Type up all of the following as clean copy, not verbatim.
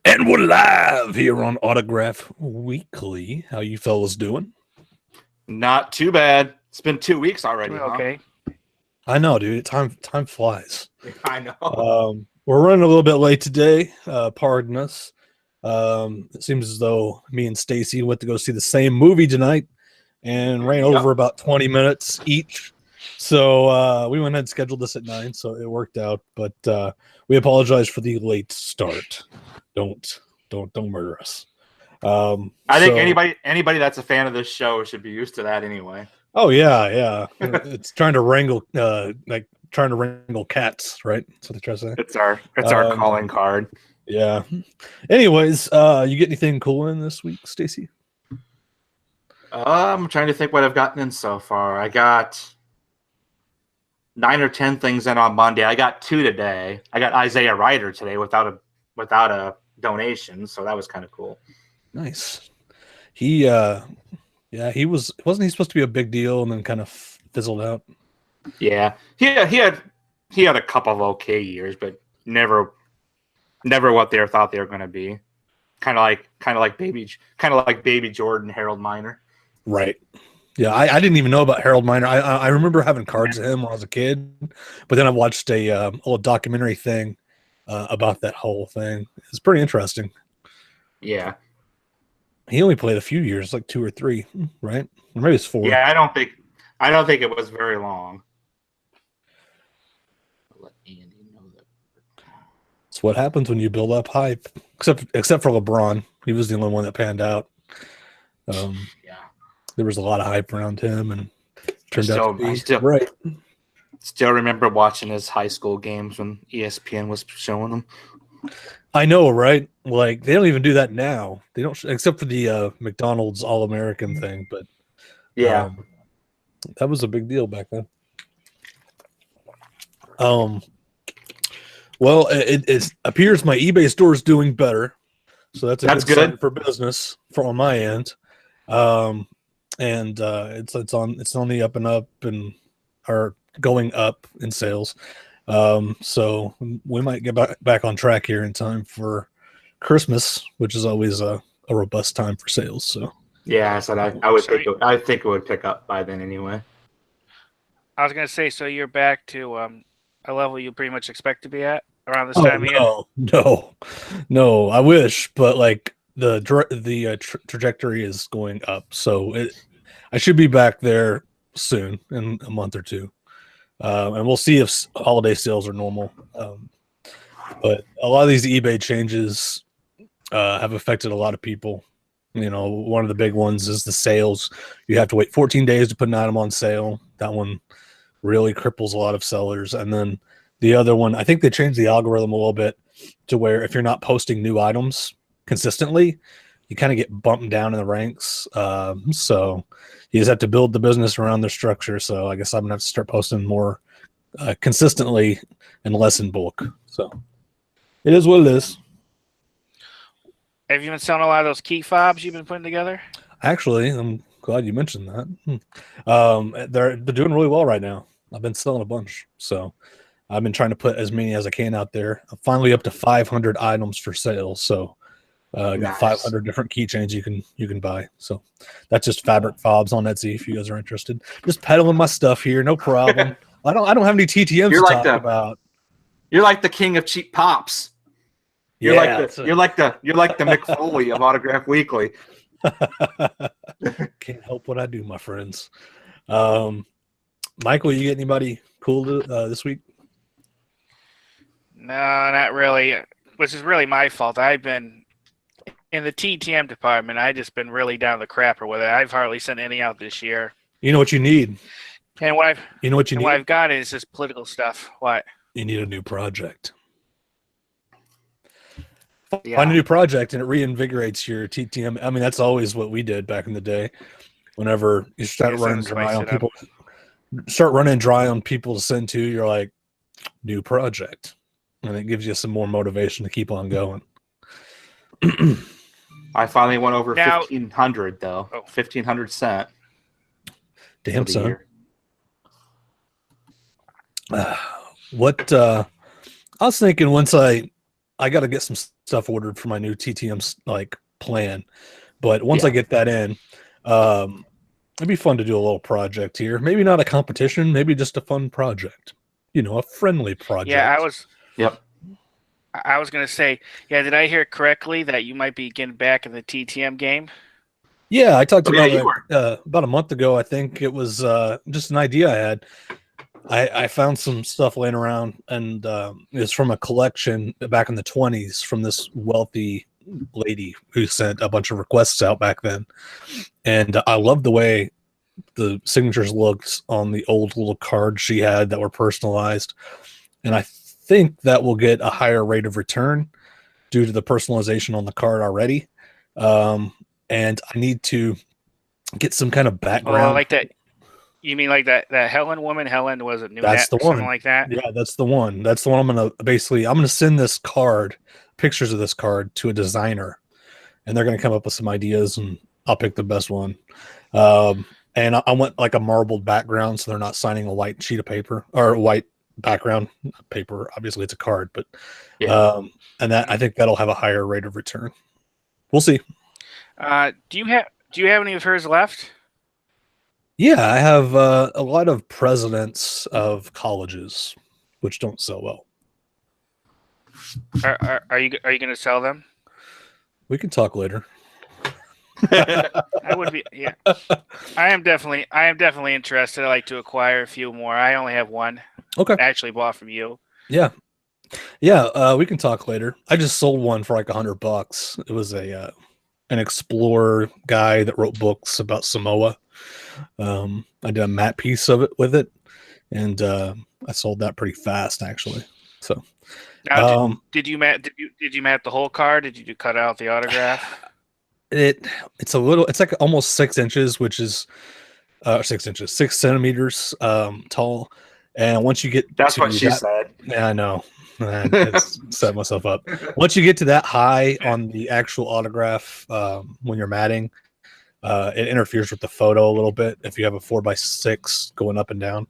And we're live here on Autograph Weekly. How you fellas doing? Not too bad. It's been 2 weeks already. Doing okay. I know, dude. Time flies. I know. We're running a little bit late today. Pardon us. It seems as though me and Stacy went to go see the same movie tonight and ran over about 20 minutes each. So we went ahead and scheduled this at 9, so it worked out. But we apologize for the late start. Don't murder us. I think anybody that's a fan of this show should be used to that anyway. Oh yeah. It's trying to wrangle cats, right? That's what they try to say. It's our calling card. Yeah. Anyways, you get anything cool in this week, Stacy? I'm trying to think what I've gotten in so far. I got 9 or 10 things in on Monday. I got 2 today. I got Isaiah Ryder today without a donation, so that was kind of cool. Nice. He wasn't he supposed to be a big deal and then kind of fizzled out? Yeah. He had a couple of okay years, but never what they thought they were going to be. Kind of like baby Jordan, Harold Miner. Right. Yeah, I didn't even know about Harold Miner. I remember having cards of him when I was a kid, but then I watched a little documentary thing about that whole thing. It's pretty interesting. Yeah. He only played a few years, like 2 or 3, right? Or maybe it's 4. Yeah, I don't think it was very long. I'll let Andy know that. It's what happens when you build up hype. Except for LeBron, he was the only one that panned out. There was a lot of hype around him, and turned out to be right. Still remember watching his high school games when ESPN was showing them. I know, right? Like they don't even do that now. They don't, except for the McDonald's All-American thing. But yeah, that was a big deal back then. Well, it appears my eBay store is doing better, so that's good sign for business on my end. And it's on the up and up and are going up in sales. So we might get back on track here in time for Christmas, which is always a robust time for sales. So yeah, so I think it would pick up by then anyway. I was gonna say, so you're back to a level you pretty much expect to be at around this time of year? No, I wish, but like the trajectory is going up, so I should be back there soon in a month or two. And we'll see if holiday sales are normal. But a lot of these eBay changes have affected a lot of people. You know, one of the big ones is the sales. You have to wait 14 days to put an item on sale. That one really cripples a lot of sellers. And then the other one, I think they changed the algorithm a little bit to where if you're not posting new items consistently, you kind of get bumped down in the ranks. So you just have to build the business around their structure. So I guess I'm gonna have to start posting more consistently and less in bulk. So it is what it is. Have you been selling a lot of those key fobs you've been putting together? Actually, I'm glad you mentioned that. They're doing really well right now. I've been selling a bunch. So I've been trying to put as many as I can out there. I'm finally up to 500 items for sale. So got 500 different keychains you can buy. So that's just fabric fobs on Etsy if you guys are interested. Just peddling my stuff here, no problem. I don't have any TTMs to talk about. You're like the king of cheap pops. You're like the Mick Foley of Autograph Weekly. Can't help what I do, my friends. Michael, you get anybody cool this week? No, not really. Which is really my fault. I've been in the TTM department. I've just been really down the crapper with it. I've hardly sent any out this year. You know what you need? And what need? What I've got is just political stuff. What? You need a new project. Yeah. Find a new project and it reinvigorates your TTM. I mean, that's always what we did back in the day. Whenever you start running dry on people to send to, you're like, new project. And it gives you some more motivation to keep on going. I finally went over 1,500 though. 1,500 cent. Damn, son. What I was thinking once I I got to get some stuff ordered for my new TTM like plan. But once I Yeah. get that in, it'd be fun to do a little project here. Maybe not a competition, maybe just a fun project. You know, a friendly project. Yeah, Yep. I was gonna say, yeah. Did I hear correctly that you might be getting back in the TTM game? Yeah, I talked Oh, yeah, about you it about a month ago. I think it was just an idea I had. I found some stuff laying around, and it's from a collection back in the 20s from this wealthy lady who sent a bunch of requests out back then. And I love the way the signatures looked on the old little cards she had that were personalized. And I think that will get a higher rate of return due to the personalization on the card already. And I need to get some kind of Oh, background. like that. You mean like that Helen woman? Helen was it New That's the something one. like that? Yeah, that's the one. That's the one I'm gonna send this card, pictures of this card to a designer, and they're gonna come up with some ideas, and I'll pick the best one. And I want like a marbled background, so they're not signing a white sheet of paper or a white background paper. Obviously, it's a card, but Yeah. and that I think that'll have a higher rate of return. We'll see. Do you have any of hers left? Yeah, I have a lot of presidents of colleges, which don't sell well. Are you going to sell them? We can talk later. I would be. Yeah, I am definitely interested. I like to acquire a few more. I only have one. Okay. I actually bought from you. Yeah, we can talk later. I just sold one for like $100. It was an explorer guy that wrote books about Samoa. I did a matte piece of it with it, and I sold that pretty fast actually. So, Now, did you mat the whole card? Did you cut out the autograph? it's like almost 6 inches, which is 6 inches, 6 centimeters tall. And once you get That's to what she that, said. yeah, I know. I set myself up. Once you get to that high on the actual autograph, when you're matting, it interferes with the photo a little bit if you have a 4x6 going up and down.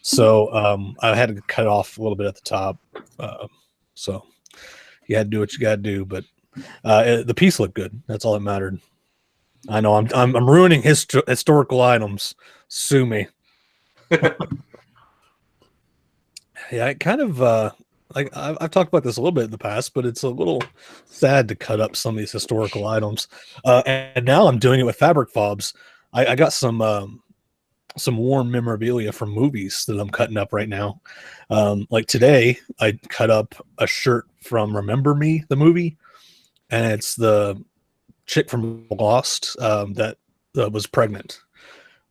So I had to cut off a little bit at the top. So you had to do what you got to do, but the piece looked good. That's all that mattered. I know I'm ruining historical items. Sue me. Yeah, it kind of like I've talked about this a little bit in the past, but it's a little sad to cut up some of these historical items. And now I'm doing it with fabric fobs. I got some worn memorabilia from movies that I'm cutting up right now. Like today, I cut up a shirt from Remember Me, the movie, and it's the chick from Lost that was pregnant.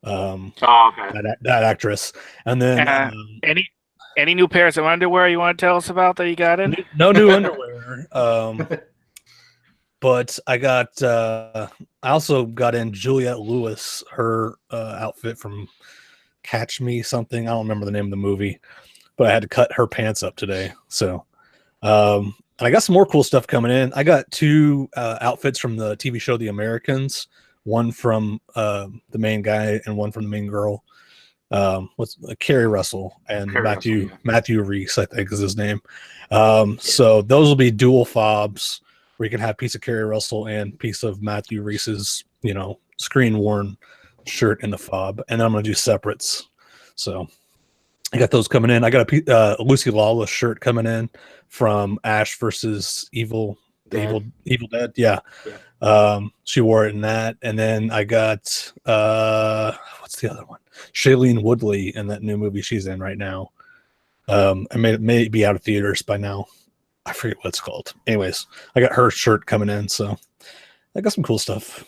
Oh, okay. That actress, and then any new pairs of underwear you want to tell us about that you got in? no new underwear. But I got I also got in Juliette Lewis, her outfit from Catch Me something. I don't remember the name of the movie, but I had to cut her pants up today. So and I got some more cool stuff coming in. I got 2 outfits from the TV show The Americans, one from the main guy and one from the main girl. What's Carrie Russell and Matthew Reese, I think is his name. So those will be dual fobs where you can have a piece of Carrie Russell and piece of Matthew Reese's, screen worn shirt in the fob. And then I'm going to do separates. So I got those coming in. I got a Lucy Lawless shirt coming in from Ash versus Evil Dead. Yeah. She wore it in that. And then I got, what's the other one? Shailene Woodley in that new movie she's in right now. It may be out of theaters by now. I forget what it's called. Anyways, I got her shirt coming in, so I got some cool stuff.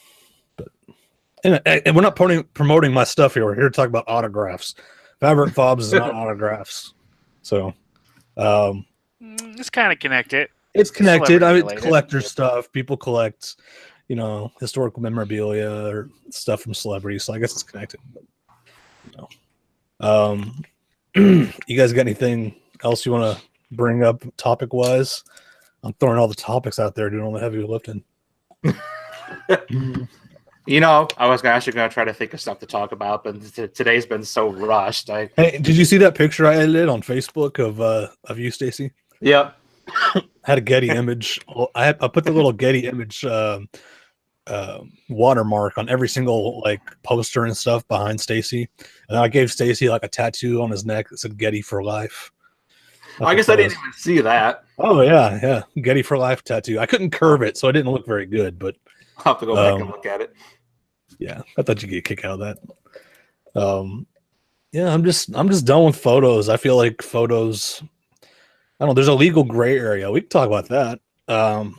But and we're not promoting my stuff here. We're here to talk about autographs. Fabric fobs is not autographs. So it's kind of connected. It's connected. I mean, Related. collector stuff. People collect, historical memorabilia or stuff from celebrities. So I guess it's connected. You guys got anything else you want to bring up topic wise? I'm throwing all the topics out there, doing all the heavy lifting. I was actually going to try to think of stuff to talk about, but today's been so rushed. Hey, did you see that picture I edited on Facebook of you, Stacy? Yep. had a Getty image. Well, I put the little Getty image watermark on every single like poster and stuff behind Stacy, and I gave Stacy like a tattoo on his neck that said Getty for life. I guess I didn't even see that. Oh yeah, Getty for life tattoo. I couldn't curve it, so it didn't look very good, but I'll have to go back and look at it. yeah, I thought you'd get a kick out of that. Yeah, I'm just done with photos. I feel like photos. I don't know. There's a legal gray area. We can talk about that.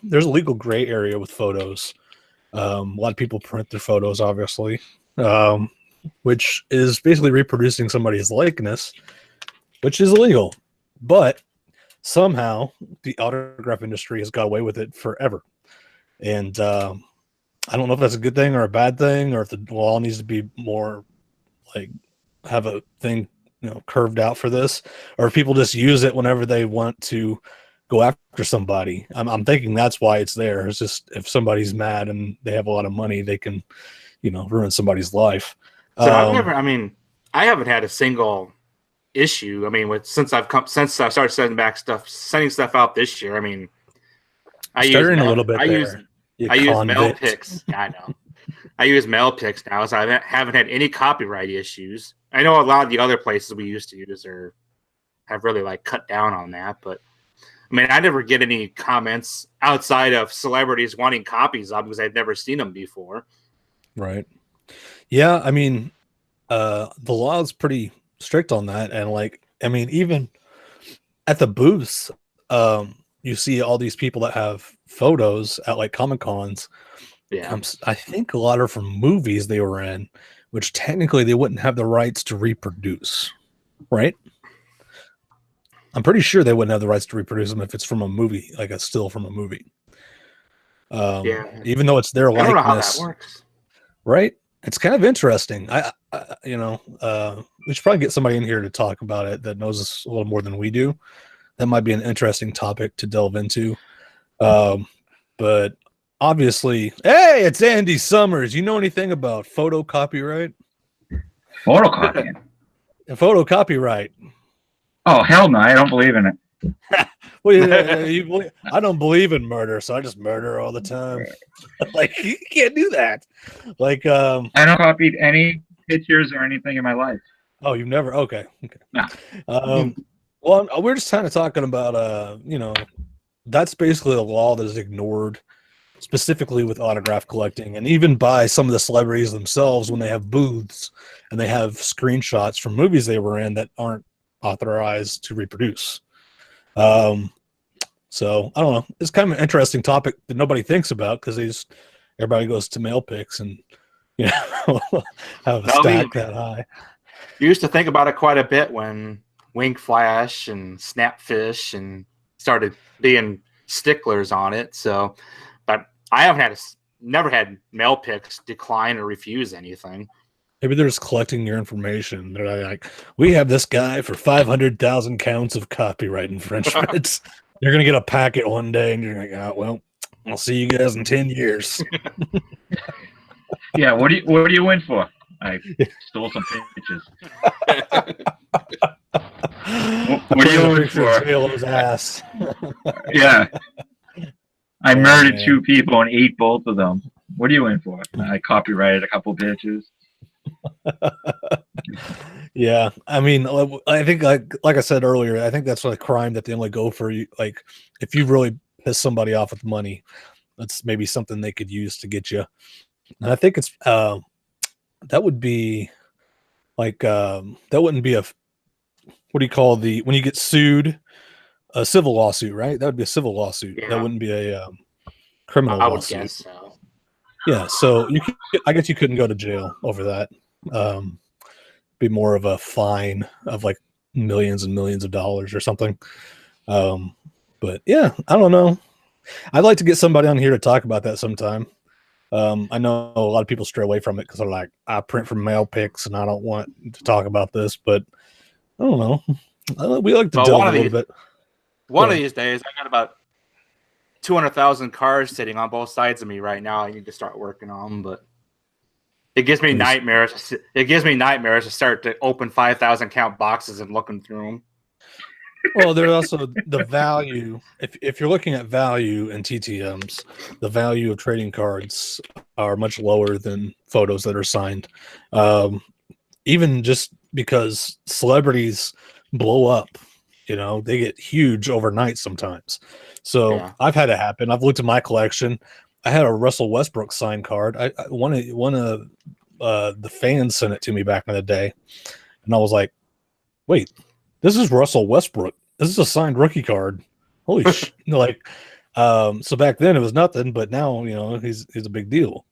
There's a legal gray area with photos. A lot of people print their photos, obviously, which is basically reproducing somebody's likeness, which is illegal. But somehow the autograph industry has got away with it forever. And I don't know if that's a good thing or a bad thing, or if the law needs to be more like have a thing, curved out for this, or if people just use it whenever they want to go after somebody. I'm thinking that's why it's there. It's just if somebody's mad and they have a lot of money, they can, ruin somebody's life. So I haven't had a single issue. I mean, since I started sending stuff out this year. I mean, I use Mailpix. I know. I use Mailpix now, so I haven't had any copyright issues. I know a lot of the other places we used to use have really like cut down on that, but I mean, I never get any comments outside of celebrities wanting copies of them because I'd never seen them before. Right. Yeah, I mean, the law is pretty strict on that, and even at the booths, you see all these people that have photos at like Comic Cons. Yeah, I think a lot are from movies they were in, which technically they wouldn't have the rights to reproduce, right? I'm pretty sure they wouldn't have the rights to reproduce them if it's from a movie, like a still from a movie. Even though it's their likeness. I don't know how that works. Right? It's kind of interesting. We should probably get somebody in here to talk about it that knows us a little more than we do. That might be an interesting topic to delve into. But obviously, hey, it's Andy Summers. You know anything about photo copyright? Photocopying? Photo copyright. Oh, hell no. I don't believe in it. Well, I don't believe in murder, so I just murder all the time. Like, you can't do that. Like, I don't copied any pictures or anything in my life. Oh, you've never? Okay. No. Well, we're just kind of talking about, that's basically a law that is ignored, specifically with autograph collecting, and even by some of the celebrities themselves when they have booths and they have screenshots from movies they were in that aren't authorized to reproduce. So I don't know. It's kind of an interesting topic that nobody thinks about because everybody goes to Mailpix and have a stack that high. You used to think about it quite a bit when Wink Flash and Snapfish and started being sticklers on it. So, but I never had Mailpix decline or refuse anything. Maybe they're just collecting your information. They're like, we have this guy for 500,000 counts of copyright infringements. You're going to get a packet one day, and you're like, oh, well, I'll see you guys in 10 years. Yeah, what do you in for? I stole some pictures. What are you in for? Halo's ass. Yeah. I murdered 2 people and ate both of them. What are you in for? I copyrighted a couple pictures. Yeah, I mean, I think like I said earlier, I think that's a crime that they only go for. Like, if you really piss somebody off with money, that's maybe something they could use to get you. And I think it's that would be like that wouldn't be what do you call when you get sued, a civil lawsuit, right? That would be a civil lawsuit. Yeah. That wouldn't be a criminal lawsuit. I would guess so. Yeah, so I guess you couldn't go to jail over that. Be more of a fine of like millions and millions of dollars or something. But yeah, I don't know. I'd like to get somebody on here to talk about that sometime. I know a lot of people stray away from it because they're like, I print from Mailpix and I don't want to talk about this, but I don't know. We like to delve a little bit. One of these days, I got about 200,000 cars sitting on both sides of me right now. I need to start working on them, but it gives me nightmares. It gives me nightmares to start to open 5,000 count boxes and looking through them. Well, there's also the value. If you're looking at value in TTMs, the value of trading cards are much lower than photos that are signed. Even just because celebrities blow up, they get huge overnight sometimes. So Yeah. I've had it happen. I've looked at my collection. I had a Russell Westbrook signed card. One of the fans sent it to me back in the day, and I was like, "Wait, this is Russell Westbrook. This is a signed rookie card. Holy sh!" So back then it was nothing, but now he's a big deal.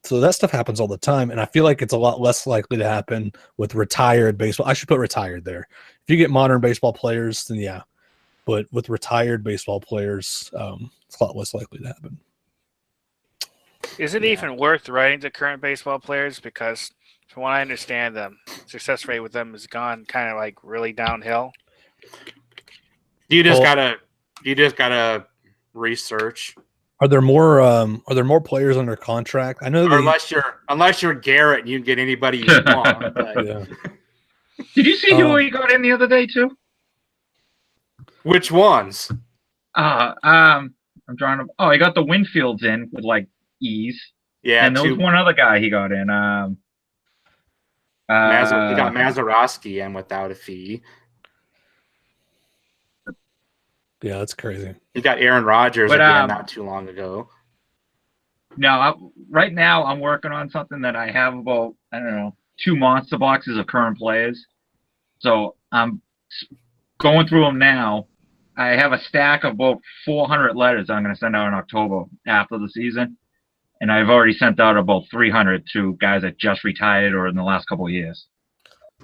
So that stuff happens all the time, and I feel like it's a lot less likely to happen with retired baseball. I should put retired there. If you get modern baseball players, then yeah, but with retired baseball players, it's a lot less likely to happen. Is it even worth writing to current baseball players? Because from what I understand, the success rate with them has gone kind of like really downhill. You just gotta research. Are there more players under contract? I know Or unless you're Garrett, you can get anybody you want. But yeah. Did you see who he got in the other day too? which ones? I'm trying to. Oh, he got the Winfields in with like ease. Yeah, and there was one other guy he got in. He got Mazeroski in without a fee. Yeah, that's crazy. He got Aaron Rodgers again not too long ago. No, right now I'm working on something that I have about 2 monster boxes of current players. So I'm going through them now. I have a stack of about 400 letters I'm going to send out in October after the season. And I've already sent out about 300 to guys that just retired or in the last couple of years.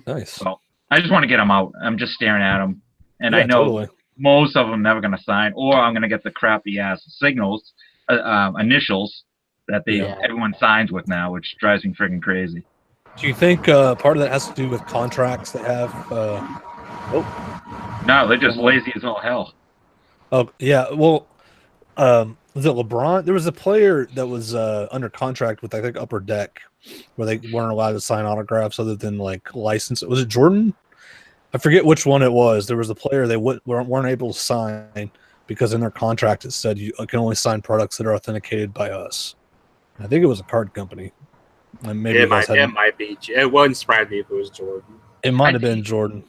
Nice. So I just want to get them out. I'm just staring at them. And I know totally. most of them never going to sign, or I'm going to get the crappy ass signals, initials that everyone signs with now, which drives me freaking crazy. Do you think part of that has to do with contracts they have? No, they're just lazy as all hell. Oh, yeah. Well, was it LeBron? There was a player that was under contract with, I think, Upper Deck, where they weren't allowed to sign autographs other than like license. Was it Jordan? I forget which one it was. There was a player they weren't able to sign because in their contract it said you can only sign products that are authenticated by us. I think it was a card company. And maybe it might be. It wouldn't surprise me if it was Jordan. It might have been Jordan.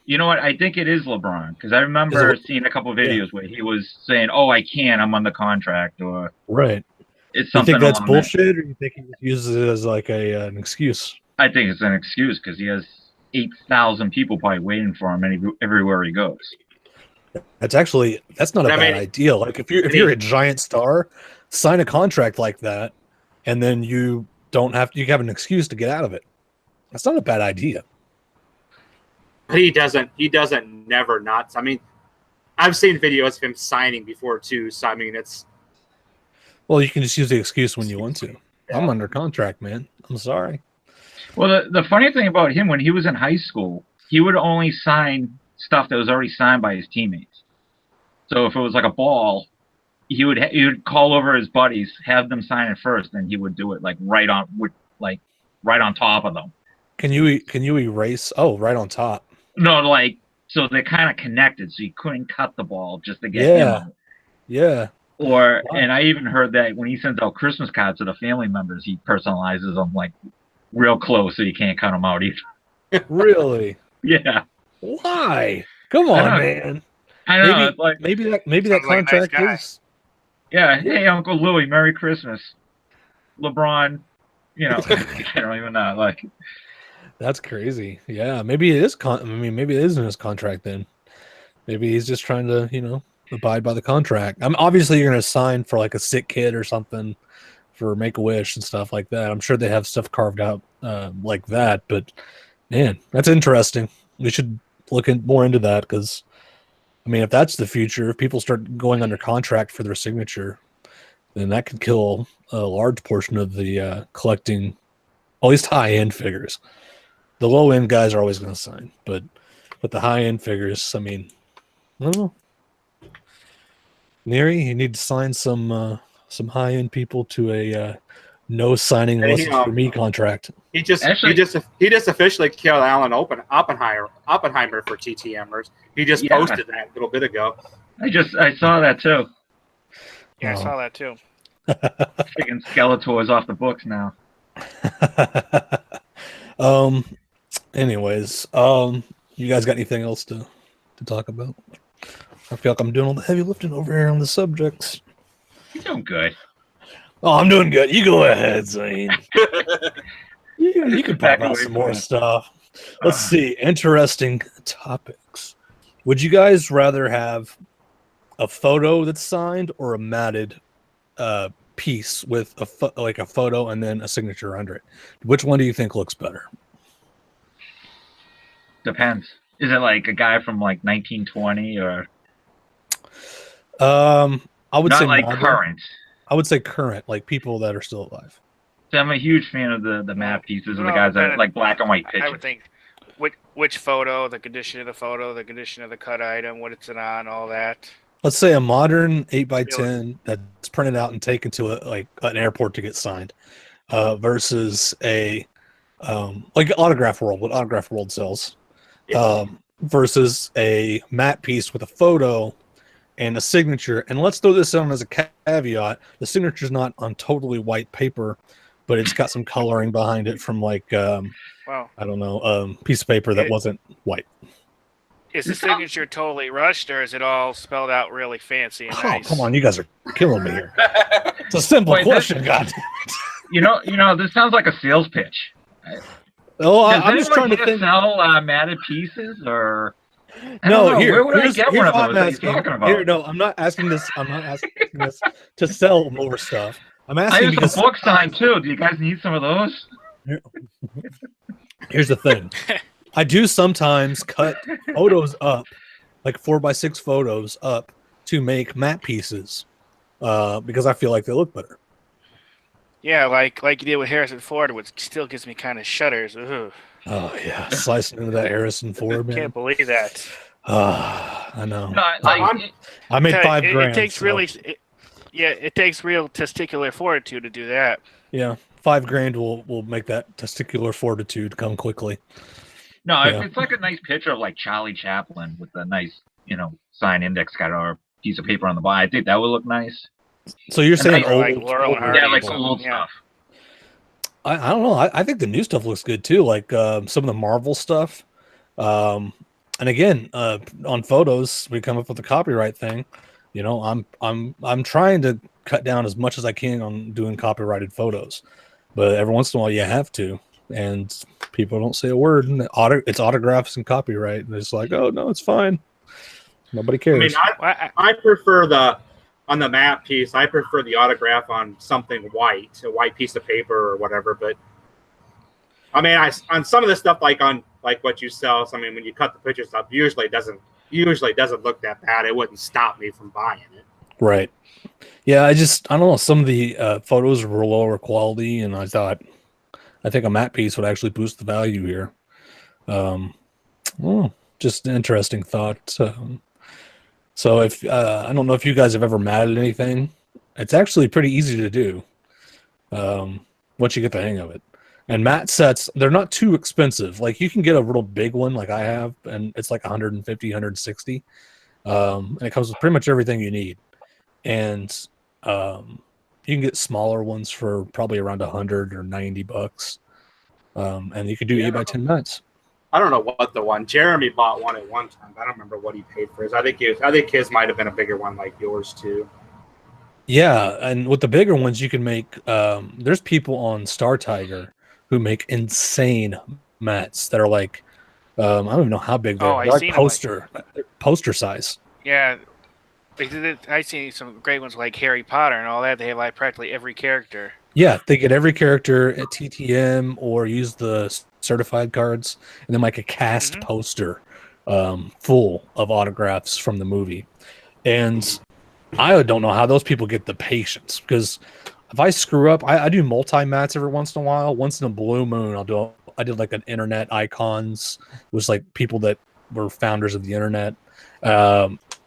You know what? I think it is LeBron because I remember seeing a couple of videos where he was saying, "Oh, I can't. I'm under contract," or right. It's something. You think that's bullshit, or you think he uses it as like an excuse? I think it's an excuse because he has 8,000 people probably waiting for him everywhere he goes. That's not a bad idea. Like if you're a giant star, sign a contract like that, and then you have an excuse to get out of it. That's not a bad idea. He doesn't never not. I mean, I've seen videos of him signing before too. So I mean, it's. Well, you can just use the excuse when you want to. Yeah. I'm under contract, man. I'm sorry. Well, the funny thing about him, when he was in high school, he would only sign stuff that was already signed by his teammates. So if it was like a ball, he would call over his buddies, have them sign it first, and he would do it like right on top of them. Can you erase? Oh, right on top. No, like so they're kind of connected, so you couldn't cut the ball just to get him out. Yeah. Or and I even heard that when he sends out Christmas cards to the family members, he personalizes them like real close, so you can't cut them out either. Really? Yeah. Why? Come on, man. I don't know. Maybe that contract is. Yeah. Hey, Uncle Louie, Merry Christmas. LeBron, I don't even know. Like. That's crazy. Yeah, maybe it is. Maybe it is in his contract then. Maybe he's just trying to, abide by the contract. Obviously you're going to sign for like a sick kid or something for Make-A-Wish and stuff like that. I'm sure they have stuff carved out like that. But man, that's interesting. We should look more into that because, if that's the future, if people start going under contract for their signature, then that could kill a large portion of the collecting, at least high-end figures. The low-end guys are always going to sign, but the high-end figures, I don't know. Neri, you need to sign some high-end people to a No signing Hey, unless it's for me contract. He just Actually- he just officially killed Alan Oppenheimer for TTMers. He just Yeah. posted that a little bit ago. I saw that too. Yeah, I Oh. saw that too. Taking Skeletor is off the books now. Anyways, you guys got anything else to talk about? I feel like I'm doing all the heavy lifting over here on the subjects. You're doing good. Oh, I'm doing good. You go ahead, Zane. you can Back pop out away some from more it. stuff. Let's see. Interesting topics. Would you guys rather have a photo that's signed or a matted piece with like a photo and then a signature under it? Which one do you think looks better? Depends. Is it like a guy from like 1920 or I would say not like modern. current? I would say current, like people that are still alive. So I'm a huge fan of the map pieces and the Well, guys that depending- like black and white I pictures. would think which photo, the condition of the photo, the condition of the cut item, what it's on, all that. Let's say a modern 8x10 that's printed out and taken to like an airport to get signed, versus a like Autograph World, what Autograph World sells, versus a matte piece with a photo and a signature. And let's throw this on as a caveat: the signature's not on totally white paper, but it's got some coloring behind it from like Well, I don't know, piece of paper that It- wasn't white. is the signature totally rushed, or is it all spelled out really fancy and Oh, nice? come on, you guys are killing me here. It's a simple Wait, question, God. You know, this sounds like a sales pitch. Oh, Does I'm just trying anyone to here think. sell matted pieces or? I No, don't know, here, where would I here's get one of what I'm those that asking. you're talking about? Here, no, I'm not asking this. I'm not asking this to sell more stuff. I'm I asking have because some books signed too. Do you guys need some of those? here's the thing. I do sometimes cut photos up, like 4x6 photos up, to make matte pieces, because I feel like they look better. Yeah, like you did with Harrison Ford, which still gives me kind of shudders. Ugh. Oh yeah, slicing into that Harrison Ford, man. Can't believe that. I know. No, I made Tell you, $5,000. It takes so, it takes real testicular fortitude to do that. yeah, $5,000 will make that testicular fortitude come quickly. no, Yeah. if it's like a nice picture of like Charlie Chaplin with a nice, signed index card or a piece of paper on the bottom, I think that would look nice. So you're saying Or like old, Laurel and older Hardy. Yeah, like people. some old Yeah. stuff. I don't know. I think the new stuff looks good too, like some of the Marvel stuff. And again, on photos, we come up with the copyright thing. I'm trying to cut down as much as I can on doing copyrighted photos, but every once in a while you have to, and people don't say a word. And it's autographs and copyright, and it's like, oh no, it's fine. Nobody I cares. mean, Well, I prefer on the map piece. I prefer the autograph on something white, a white piece of paper or whatever. But I mean, on some of the stuff like what you sell. So, I mean, when you cut the pictures up, usually it doesn't look that bad. It wouldn't stop me from buying it. Right. Yeah, I don't know. Some of the photos were lower quality, and I think a matte piece would actually boost the value here. Just an interesting thought. So if I don't know if you guys have ever matted anything, it's actually pretty easy to do once you get the hang of it. And matte sets, they're not too expensive. Like you can get a real big one like I have, and it's like 150, 160. And it comes with pretty much everything you need. And you can get smaller ones for probably around $100 or $90. And you can do 8x10 mats. I don't know what the one Jeremy bought one at one time. I don't remember what he paid for his. I think his might have been a bigger one like yours too. Yeah, and with the bigger ones, you can make. There's people on Star Tiger who make insane mats that are like, I don't even know how big they Oh, are. I've They're like seen 'em, like- poster size. yeah. I see some great ones like Harry Potter and all that. They have like practically every character. Yeah, they get every character at TTM or use the certified cards, and then like a cast Mhm. poster full of autographs from the movie. And I don't know how those people get the patience, because if I screw up, I do multi mats every once in a while. Once in a blue moon, I did like an internet icons. It was like people that were founders of the internet.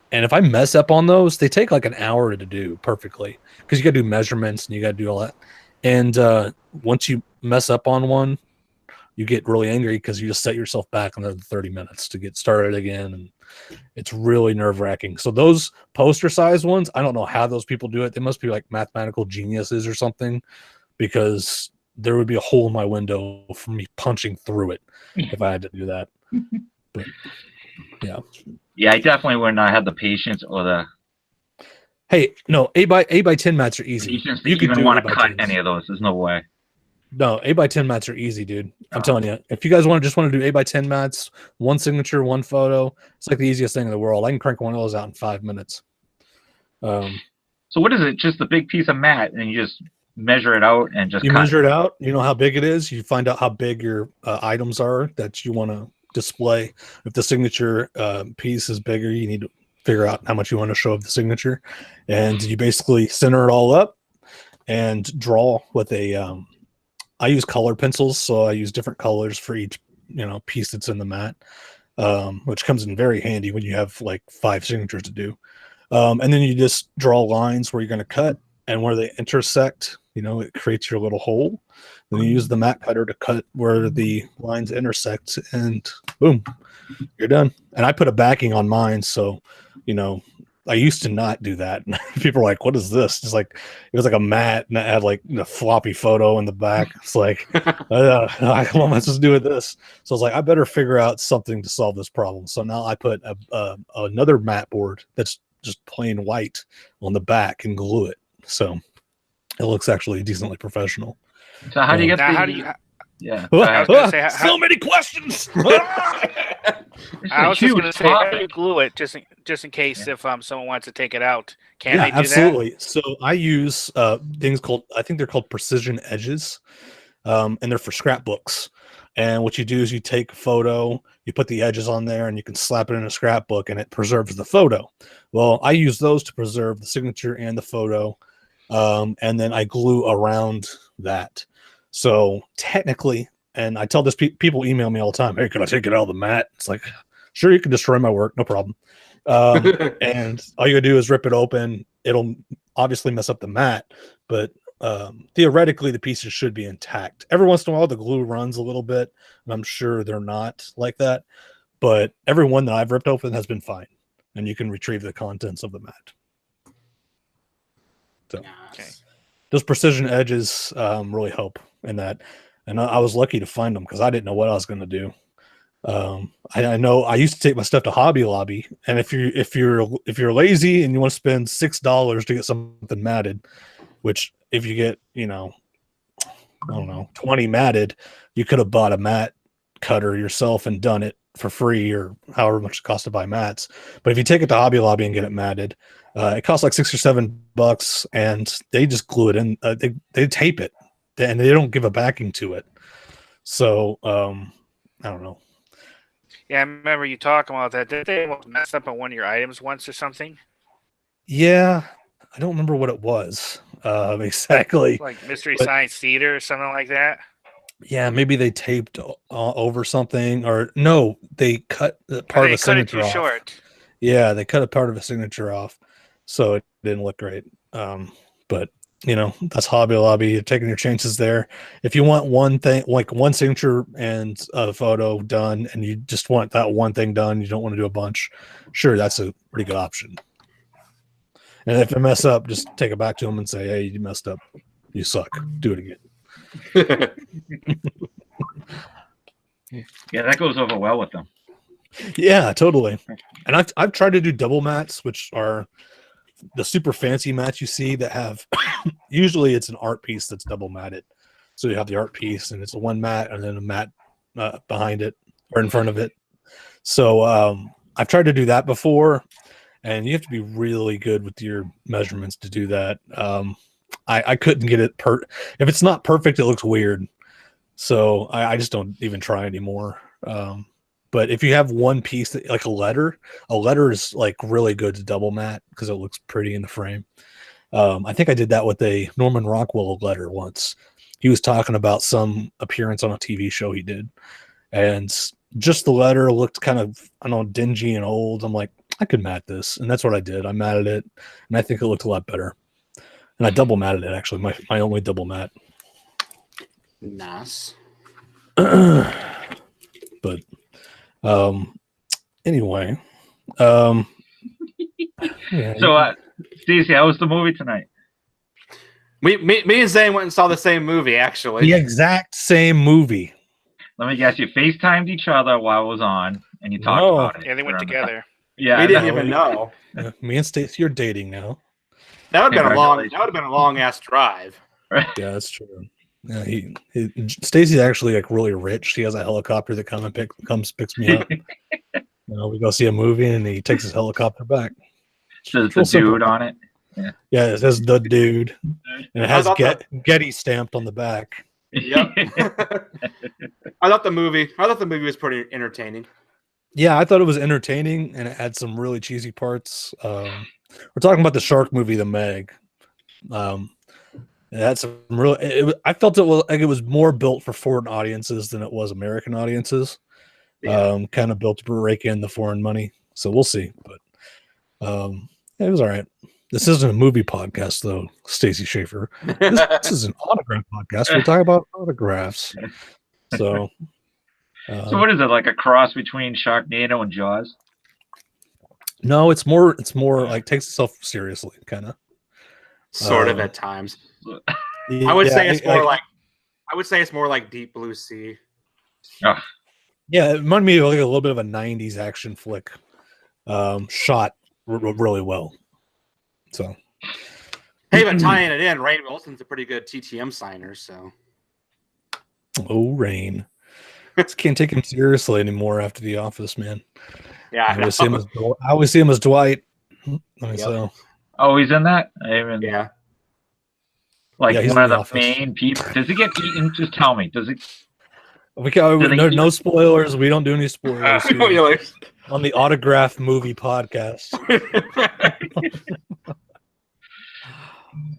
And if I mess up on those, they take like an hour to do perfectly, because you got to do measurements and you got to do all that. And once you mess up on one, you get really angry because you just set yourself back another 30 minutes to get started again. And it's really nerve wracking. So those poster size ones, I don't know how those people do it. They must be like mathematical geniuses or something, because there would be a hole in my window for me punching through it if I had to do that. But yeah. Yeah, I definitely would not have the patience or the Hey, no, 8x10 mats are easy. patience to You could even do want to 8x10s. cut any of those. There's no way. No, 8x10 mats are easy, dude. I'm telling you. If you guys just want to do 8x10 mats, one signature, one photo, it's like the easiest thing in the world. I can crank one of those out in 5 minutes. So what is it? Just a big piece of mat, and you just measure it out and just You cut. measure it out. You know how big it is. You find out how big your items are that you want to display. If the signature piece is bigger, you need to figure out how much you want to show of the signature, and you basically center it all up and draw with a. I use color pencils, so I use different colors for each piece that's in the mat, which comes in very handy when you have like 5 signatures to do. And then you just draw lines where you're going to cut, and where they intersect, it creates your little hole. Then you use the mat cutter to cut where the lines intersect, and boom, you're done. And I put a backing on mine, so I used to not do that. People are like, "What is this?" It's like it was like a mat, and it had like the floppy photo in the back. It's like, what am I supposed to do with this? So I was like, I better figure out something to solve this problem. So now I put another mat board that's just plain white on the back and glue it. So it looks actually decently professional. So how do you get Now, the? how do you? Yeah. I was gonna say, how- so many questions. I was just going to say, how do you topic. glue it just in case if someone wants to take it out? Can Yeah, they do absolutely. So I use things I think they're called precision edges, and they're for scrapbooks. And what you do is you take a photo, you put the edges on there, and you can slap it in a scrapbook, and it preserves the photo. Well, I use those to preserve the signature and the photo, and then I glue around that. So technically, and I tell this people email me all the time, "Hey, can I take it out of the mat?" It's like, sure, you can destroy my work, no problem. And all you gotta do is rip it open. It'll obviously mess up the mat, but theoretically the pieces should be intact. Every once in a while the glue runs a little bit, and I'm sure they're not like that, but every one that I've ripped open has been fine, and you can retrieve the contents of the mat. So Okay. those precision edges really help in that, and I was lucky to find them because I didn't know what I was going to do. I know I used to take my stuff to Hobby Lobby, and if you're lazy and you want to spend $6 to get something matted, which if you get I don't know 20 matted, you could have bought a mat cutter yourself and done it for free or however much it costs to buy mats. But if you take it to Hobby Lobby and get it matted, it costs like $6 or $7, and they just glue it in. They tape it, and they don't give a backing to it. So I don't know. Yeah, I remember you talking about that. Did they mess up on one of your items once or something? Yeah, I don't remember what it was exactly. Like Mystery But- Science Theater or something like that? Yeah, maybe they taped over something, or no, they cut the part of They a cut it signature too off. short. Yeah, they cut a part of a signature off, so it didn't look great. But that's Hobby Lobby. You're taking your chances there. If you want one thing, like one signature and a photo done, and you just want that one thing done, you don't want to do a bunch. Sure, that's a pretty good option. And if you mess up, just take it back to them and say, "Hey, you messed up. You suck. Do it again." Yeah, that goes over well with them. Yeah, totally. And I've tried to do double mats, which are the super fancy mats you see that have usually it's an art piece that's double matted. So you have the art piece and it's a one mat and then a mat behind it or in front of it. So I've tried to do that before, and you have to be really good with your measurements to do that. I couldn't get it if it's not perfect, it looks weird. So I just don't even try anymore. But if you have one piece that, like a letter is like really good to double mat because it looks pretty in the frame. I think I did that with a Norman Rockwell letter once. He was talking about some appearance on a TV show he did, and just the letter looked kind of, I don't know, dingy and old. I'm like, I could mat this, and that's what I did. I matted it, and I think it looked a lot better. And I double matted it, actually, my only double mat. Nice. But anyway, yeah, So, Stacey, how was the movie tonight? Me and Zane went and saw the same movie, actually. the exact same movie. Let me guess, you FaceTimed each other while it was on, and you talked No. about it. Yeah, they went together. Yeah, We didn't no, even know. Me and Stacey are dating now. That would have been a long. Congratulations. That would have been a long ass drive. Yeah, that's true. Yeah, Stacey's actually like really rich. She has a helicopter that picks me up. We go see a movie and he takes his helicopter back. Says Real the simple. dude on it. Yeah, it says the dude, and it has I thought Getty stamped on the back. Yep. I thought the movie was pretty entertaining. Yeah, I thought it was entertaining and it had some really cheesy parts. We're talking about the shark movie, The Meg. It had some real. I felt it was like it was more built for foreign audiences than it was American audiences. Yeah. Kind of built to rake in the foreign money. So we'll see. But it was all right. This isn't a movie podcast, though, Stacey Schaefer. This is an autograph podcast. We're talking about autographs. So, So what is it, like a cross between Sharknado and Jaws? no, it's more like takes itself seriously, kind of. Sort of at times. Yeah, I would say it's more like. I would say it's more like Deep Blue Sea. Oh, Yeah, it reminded me of like a little bit of a '90s action flick, shot really well. So, Hey, but tying it in, Rainn Wilson's a pretty good TTM signer. So oh, Rain, just can't take him seriously anymore after The Office, man. yeah, I always see him as Dwight. So oh, he's in that? I even yeah. like Yeah, he's one in of The the Office. main people. Does he get eaten? Just tell me. Does it? no spoilers. We don't do any spoilers here Spoilers. on the Autograph Movie Podcast.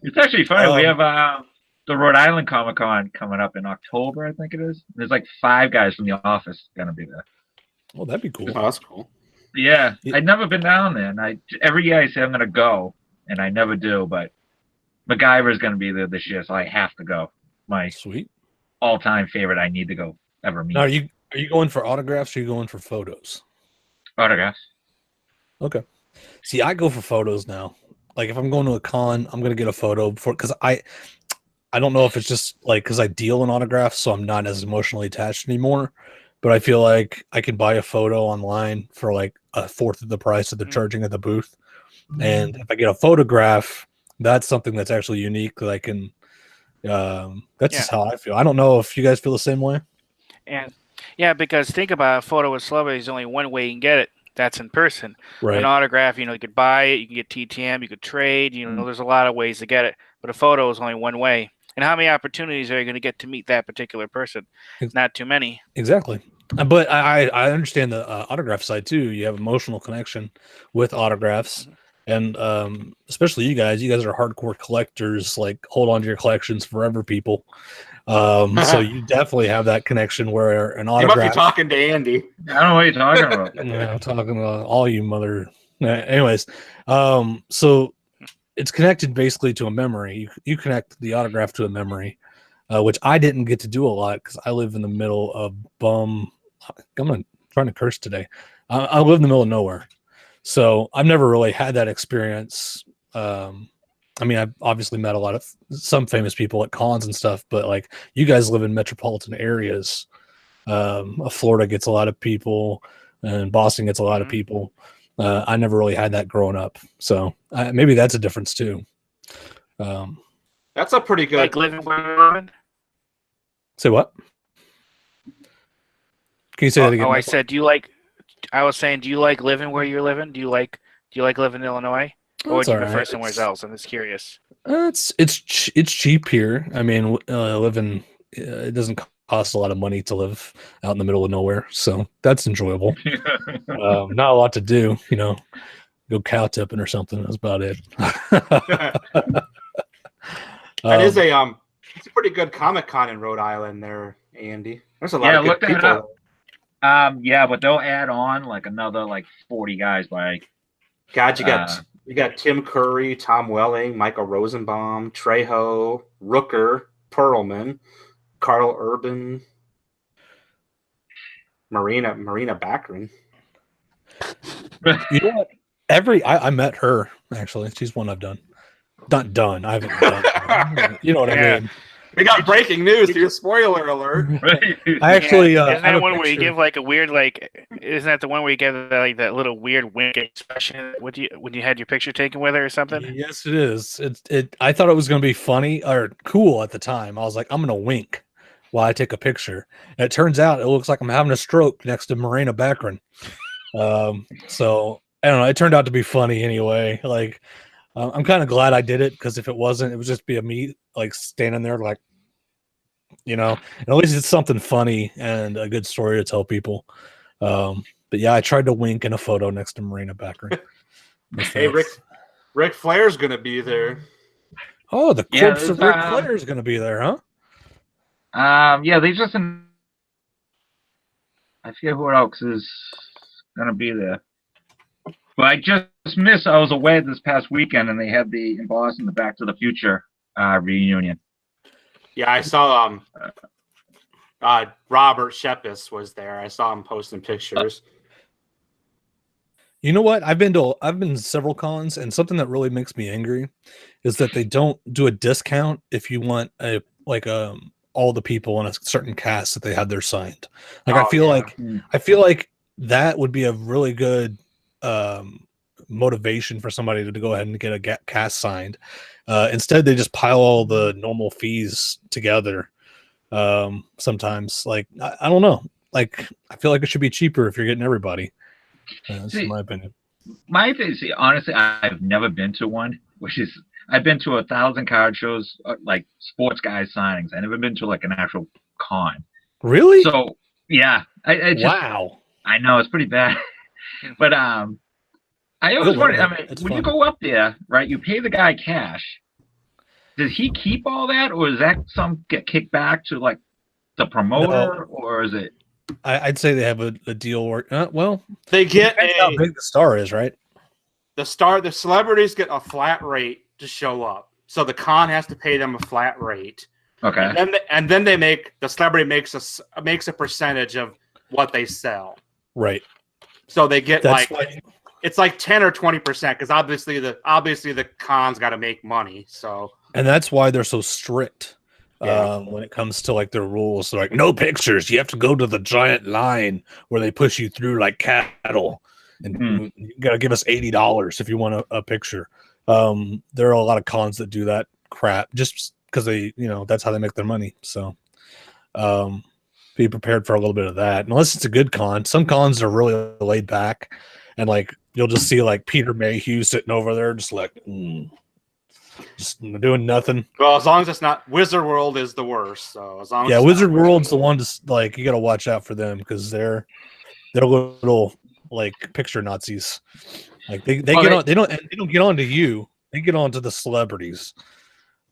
It's actually funny. We Um, have the Rhode Island Comic Con coming up in October, I think it is. There's like 5 guys from the office gonna be there. Oh, that'd be cool. Oh, that's cool. Yeah, Yeah. I'd never been down there, and every year I say I'm gonna go, and I never do. But MacGyver's gonna be there this year, so I have to go. My Sweet. all-time favorite. I need to go ever meet. Now, are you going for autographs or are you going for photos? Autographs. Okay. See, I go for photos now. Like if I'm going to a con, I'm gonna get a photo before because I don't know if it's just like because I deal in autographs, so I'm not as emotionally attached anymore. But I feel like I can buy a photo online for like a fourth of the price that they're charging at the booth. And if I get a photograph, that's something that's actually unique that I can. That's just how I feel. I don't know if you guys feel the same way. And yeah, because think about it, a photo with celebrities is only one way you can get it. That's in person. Right. An autograph, you could buy it, you can get TTM, you could trade, there's a lot of ways to get it. But a photo is only one way. And how many opportunities are you going to get to meet that particular person? Not too many. Exactly. But I understand the autograph side too. You have emotional connection with autographs. And especially you guys are hardcore collectors, like hold on to your collections forever people. So you definitely have that connection where an You autograph. must be talking to Andy. I don't know what you're talking about. Yeah, I'm talking to all you mother. Anyways, so it's connected basically to a memory. You connect the autograph to a memory, which I didn't get to do a lot because I live in the middle of I'm trying to curse today. I live in the middle of nowhere, so I've never really had that experience. I mean, I've obviously met some famous people at cons and stuff, but like you guys live in metropolitan areas. Florida gets a lot of people, and Boston gets a lot of people. I never really had that growing up, so maybe that's a difference too. That's a pretty good. Like living where you're living? Say what? Can you say that again? I Michael? said, I was saying, do you like living where you're living? Do you like living in Illinois? Or would It's you all prefer right. somewhere else? I'm just curious. It's cheap here. I mean, living it doesn't cost a lot of money to live out in the middle of nowhere, so that's enjoyable. Not a lot to do, go cow tipping or something. That's about it. That is it's a pretty good Comic Con in Rhode Island there, Andy. There's a lot of look good that people. up. Yeah, but they'll add on like another 40 guys by. God, you got Tim Curry, Tom Welling, Michael Rosenbaum, Trejo, Rooker, Perlman, Carl Urban, Marina Baccarin. You know what? I met her actually. She's one I've done. Not done. I haven't done. You know what I Yeah. mean? We got breaking news here. Spoiler alert. I actually isn't have that a one where you picture. give like a weird isn't that the one where you give like that little weird wink expression when you had your picture taken with her or something? Yes, it is. I thought it was going to be funny or cool at the time. I was like, I'm going to wink while I take a picture. And it turns out it looks like I'm having a stroke next to Marina Baccarin. So I don't know. It turned out to be funny anyway. Like, I'm kind of glad I did it because if it wasn't, it would just be a me like standing there like, and at least it's something funny and a good story to tell people. But yeah, I tried to wink in a photo next to Marina Baccarin. Hey, Ric Flair's gonna be there. Oh, the Yeah, corpse of there's, Ric Flair is going to be there, huh? Yeah, they just. I forget who else is gonna be there. But I just missed. I was away this past weekend, and they had in Boston the Back to the Future reunion. Yeah, I saw Robert Shepis was there. I saw him posting pictures. You know what? I've been to several cons, and something that really makes me angry is that they don't do a discount if you want all the people in a certain cast that they had there signed. Like I feel like that would be a really good motivation for somebody to go ahead and get a cast signed. Instead, they just pile all the normal fees together. Sometimes, like I don't know. Like I feel like it should be cheaper if you're getting everybody. That's my opinion. My thing, honestly, I've never been to one. I've been to 1,000 card shows, like sports guys signings. I've never been to like an actual con. Really? So yeah, Wow. I know it's pretty bad, but I always wondered. I mean, when you go up there, right? You pay the guy cash. Does he keep all that, or does that some get kicked back to like the promoter, or is it? I'd say they have a deal where They get how big the star is, right? The celebrities get a flat rate to show up, so the con has to pay them a flat rate. Okay. And then the celebrity makes a percentage of what they sell. Right. So they get it's like 10 or 20% because obviously the con's got to make money. So and that's why they're so strict. When it comes to like their rules, they're like no pictures. You have to go to the giant line where they push you through like cattle, and you got to give us $80 if you want a picture. There are a lot of cons that do that crap just because they, that's how they make their money. So, be prepared for a little bit of that. Unless it's a good con, some cons are really laid back, and like you'll just see like Peter Mayhew sitting over there, just like. Just doing nothing. Well, as long as it's not Wizard World is the worst. So as long as Wizard World's the one to like you got to watch out for them because they're little like picture Nazis. Like they don't get on to you. They get on to the celebrities,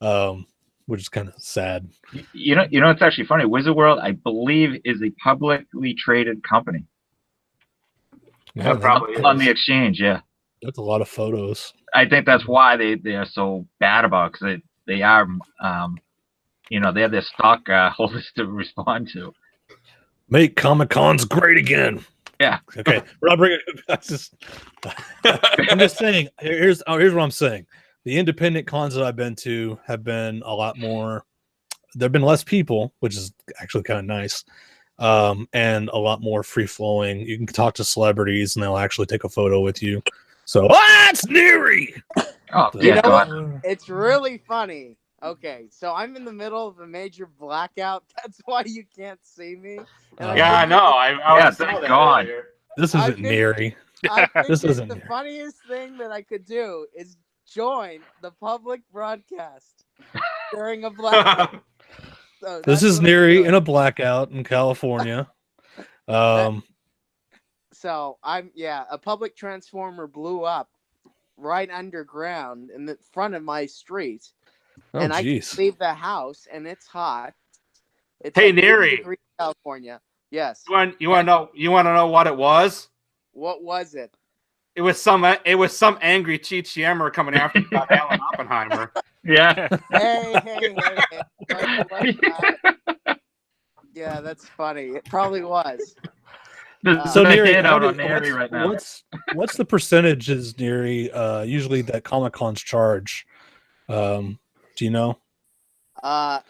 which is kind of sad. You know, it's actually funny. Wizard World, I believe, is a publicly traded company. Yeah, probably on the exchange. Yeah. That's a lot of photos. I think that's why they are so bad about it, because they are, they have their stock holders to respond to. Make Comic-Cons great again. Yeah. Okay. We're not bringing. I'm just saying. Here's what I'm saying. The independent cons that I've been to have been a lot more. There've been less people, which is actually kind of nice, and a lot more free flowing. You can talk to celebrities, and they'll actually take a photo with you. So that's Neary. Oh, You yeah. know, it's really funny. Okay, so I'm in the middle of a major blackout. That's why you can't see me. And Yeah, I know. I was thank that God. earlier. This I isn't think- Neary. I think This isn't the Neary. funniest thing that I could do is join the public broadcast during a blackout. So This that's is what I'm Neary doing. in a blackout in California. So a public transformer blew up right underground in the front of my street, Oh, and I can jeez. leave the house, and it's hot. It's Hey, like 80 Neary. degrees in California. Yes. You want to know what it was? What was it? It was some angry Cheech coming after you about Alan Oppenheimer. Yeah. Hey. Like, Yeah, that's funny. It probably was. So There's a Neri, handout on Neri right now. what's the percentages, Neri? Usually that Comic Cons charge. Do you know?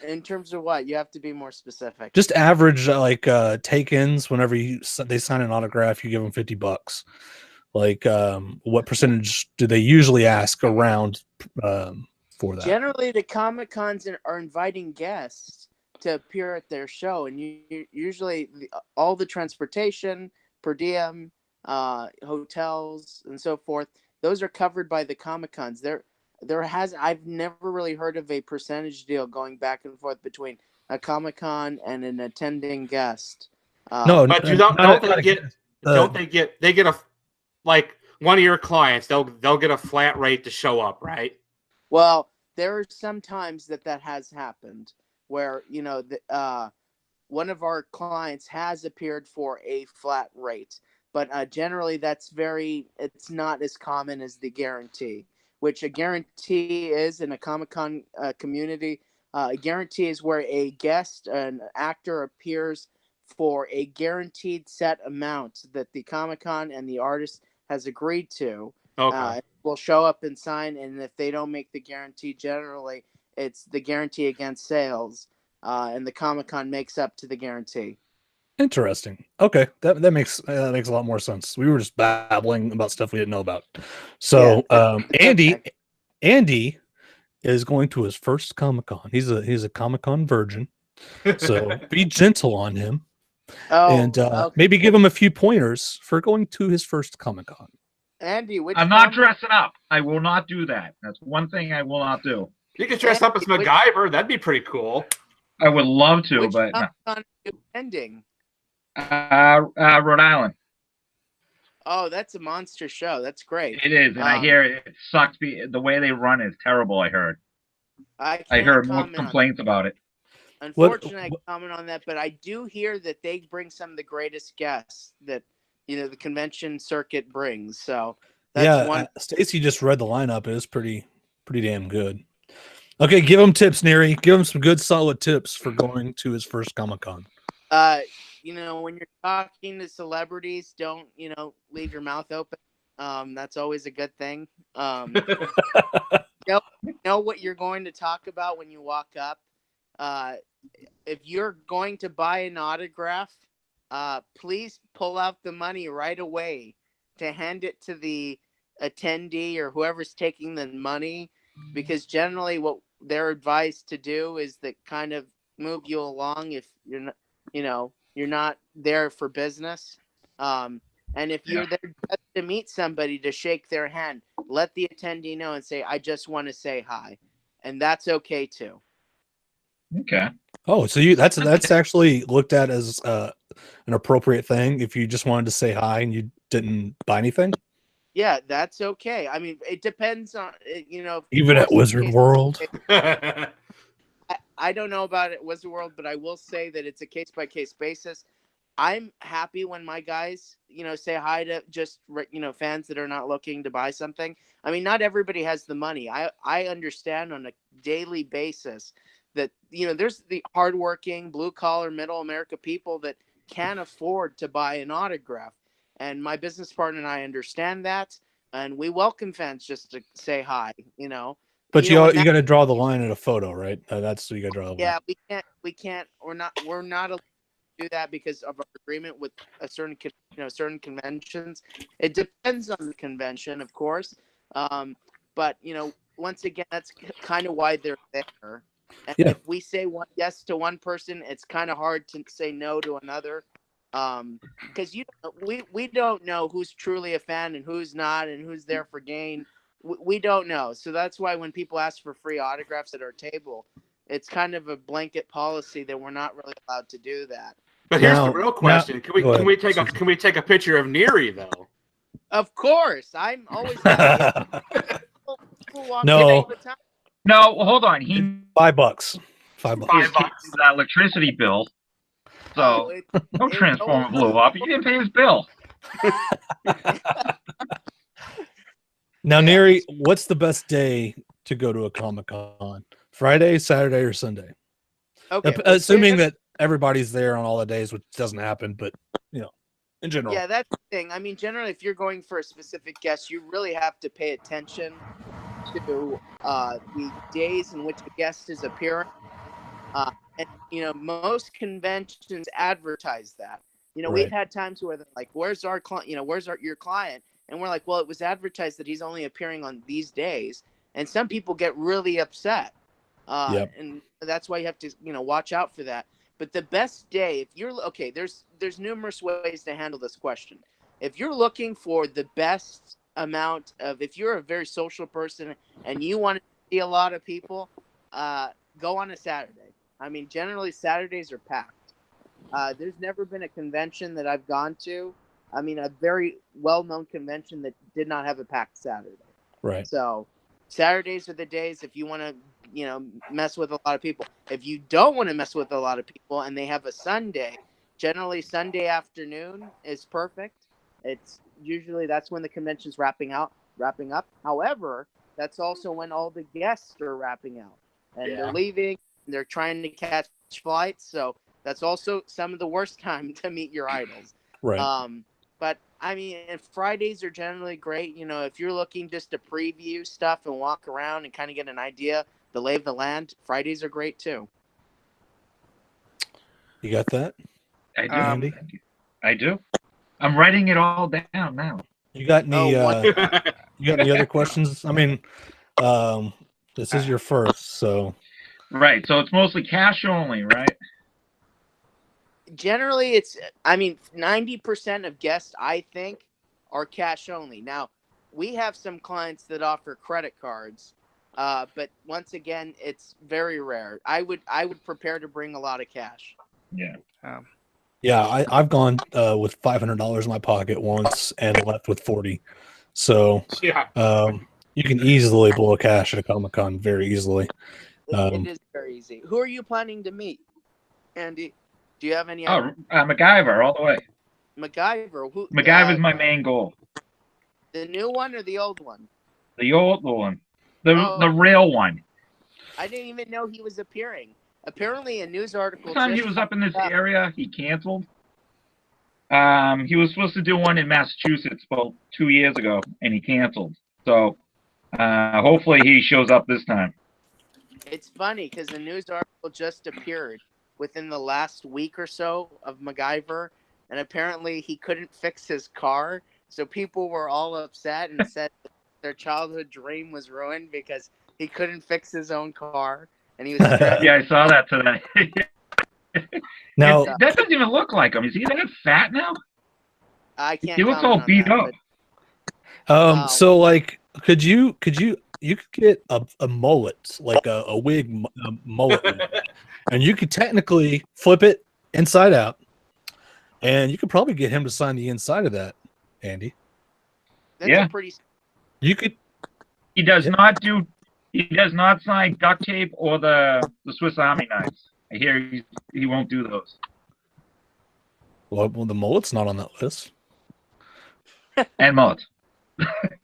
In terms of what, you have to be more specific. Just average take-ins. Whenever they sign an autograph, you give them $50. Like, what percentage do they usually ask around for that? Generally, the Comic Cons are inviting guests to appear at their show, and usually all the transportation, per diem, hotels, and so forth, those are covered by the Comic Cons. I've never really heard of a percentage deal going back and forth between a Comic Con and an attending guest. No, But you not don't a- they get a like one of your clients, they'll get a flat rate to show up, right? Well, there are some times that has happened where, one of our clients has appeared for a flat rate, but generally it's not as common as the guarantee, which a guarantee is in a Comic-Con community. A guarantee is where a guest, an actor, appears for a guaranteed set amount that the Comic-Con and the artist has agreed to. Okay. Will show up and sign, and if they don't make the guarantee, generally it's the guarantee against sales, and the Comic-Con makes up to the guarantee. Interesting. Okay, that makes a lot more sense. We were just babbling about stuff we didn't know about. So, Andy is going to his first Comic-Con. He's a Comic-Con virgin, so be gentle on him, and okay. maybe give him a few pointers for going to his first Comic-Con. Andy, I'm not dressing up. I will not do that. That's one thing I will not do. You could dress up as MacGyver. That'd be pretty cool. I would love to, which but Comic-Con are you attending? Rhode Island. Oh, that's a monster show. That's great. It is, and I hear it sucks. The way they run is terrible. I heard. I heard more comment on complaints about it. Unfortunately, I comment on that, but I do hear that they bring some of the greatest guests that the convention circuit brings. So that's one. Stacy just read the lineup. It is pretty damn good. Okay, give him tips, Neri. Give him some good, solid tips for going to his first Comic-Con. When you're talking to celebrities, don't leave your mouth open. That's always a good thing. Know what you're going to talk about when you walk up. If you're going to buy an autograph, please pull out the money right away to hand it to the attendee or whoever's taking the money, because generally what they're advised to do is that kind of move you along if you're not there for business. And if you're there just to meet somebody, to shake their hand, let the attendee know and say, I just want to say hi. And that's okay too. Okay. Oh, so that's actually looked at as an appropriate thing if you just wanted to say hi and you didn't buy anything? Yeah, that's okay. I mean, it depends on, Even at Wizard World? I don't know about it, Wizard World, but I will say that it's a case-by-case basis. I'm happy when my guys, say hi to just, fans that are not looking to buy something. I mean, not everybody has the money. I understand on a daily basis that, there's the hardworking, blue-collar, middle America people that can't afford to buy an autograph. And my business partner and I understand that. And we welcome fans just to say hi, But you got to draw the line in a photo, right? That's you got to draw the line. Yeah, we can't. We're not allowed to do that because of our agreement with a certain conventions. It depends on the convention, of course. But once again, that's kind of why they're there. And if we say yes to one person, it's kind of hard to say no to another. Because we don't know who's truly a fan and who's not, and who's there for gain. We don't know. So that's why when people ask for free autographs at our table, it's kind of a blanket policy that we're not really allowed to do that. But here's the real question: Can we take a picture of Neri though? Of course, I'm always happy. People walk No. all the time. No, hold on. $5. $5. That electricity bill. So no transformer blew up. He didn't pay his bill. Now, Neri, what's the best day to go to a Comic-Con? Friday, Saturday, or Sunday? Okay. Assuming that everybody's there on all the days, which doesn't happen, but in general. Yeah, that's the thing. I mean, generally, if you're going for a specific guest, you really have to pay attention to the days in which the guest is appearing. And most conventions advertise that. We've Right. had times where they're like, "Where's our client? Where's your client?" And we're like, "Well, it was advertised that he's only appearing on these days." And some people get really upset. Yep. And that's why you have to, watch out for that. But the best day, if you're okay, there's numerous ways to handle this question. If you're looking for the best amount of, if you're a very social person and you want to see a lot of people, go on a Saturday. I mean, generally Saturdays are packed. There's never been a convention that I've gone to. I mean, a very well-known convention that did not have a packed Saturday. Right. So Saturdays are the days if you want to, mess with a lot of people. If you don't want to mess with a lot of people and they have a Sunday, generally Sunday afternoon is perfect. It's usually that's when the convention's wrapping up. However, that's also when all the guests are wrapping out and they're leaving. And they're trying to catch flights. So that's also some of the worst time to meet your idols. Right. But I mean, and Fridays are generally great. If you're looking just to preview stuff and walk around and kind of get an idea, the lay of the land, Fridays are great too. You got that, I do. Andy? I do. I'm writing it all down now. You got any? Oh, You got any other questions? I mean, this is your first, so Right. So it's mostly cash only, right? Generally, it's, I mean, 90% of guests, I think, are cash only. Now, we have some clients that offer credit cards, but once again, it's very rare. I would prepare to bring a lot of cash. Yeah. yeah, I've gone with $500 in my pocket once and left with 40. So Yeah. you can easily blow cash at a Comic-Con very easily. It is very easy. Who are you planning to meet, Andy? Do you have any? Oh, MacGyver all the way. MacGyver. Who? MacGyver's my main goal. The new one or the old one? The old one. The Oh. real one. I didn't even know he was appearing. Apparently, a news article. Time he just was up in this popped up. area, he canceled. He was supposed to do one in Massachusetts about 2 years ago, and he canceled. So hopefully he shows up this time. It's funny because the news article just appeared within the last week or so of MacGyver, and apparently he couldn't fix his car, so people were all upset and said their childhood dream was ruined because he couldn't fix his own car, and he was stressed. Yeah, I saw that today. Now, That doesn't even look like him. Is he that fat now? I can't. He looks comment all on beat that, up. Wow. so like, could you get a mullet, like a wig mullet, and you could technically flip it inside out, and you could probably get him to sign the inside of that, Andy. That's Yeah. a pretty. You could. He does not do. He does not sign duct tape or the Swiss Army knives. I hear he won't do those. Well, the mullet's not on that list. And mullets.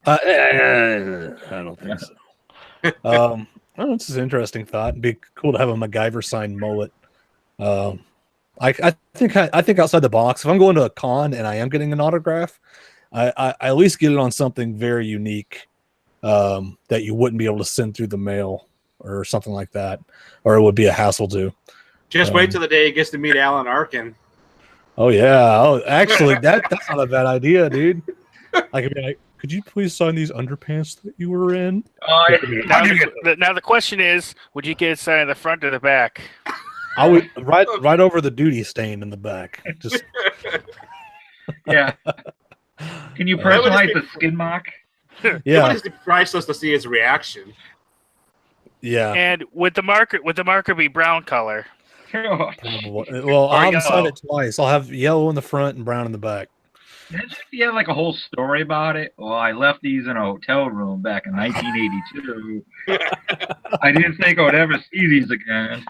I don't think so. I don't know, it's an interesting thought. It'd be cool to have a MacGyver signed mullet. I think outside the box. If I'm going to a con and I am getting an autograph, I at least get it on something very unique that you wouldn't be able to send through the mail or something like that, or it would be a hassle to. Just wait till the day he gets to meet Alan Arkin. Oh yeah. Oh, actually, that's not a bad idea, dude. I could be like, could you please sign these underpants that you were in? Oh, Now the question is, would you get it signed in the front or the back? I would right over the duty stain in the back. Just yeah. Can you That would just personalize be- the skin mark? yeah, It was priceless to see his reaction. yeah. And would the marker be brown color? Oh, Well, I'll have to sign yellow. it twice. I'll have yellow in the front and brown in the back. imagine if you had like a whole story about it. Well, I left these in a hotel room back in 1982. I didn't think I would ever see these again.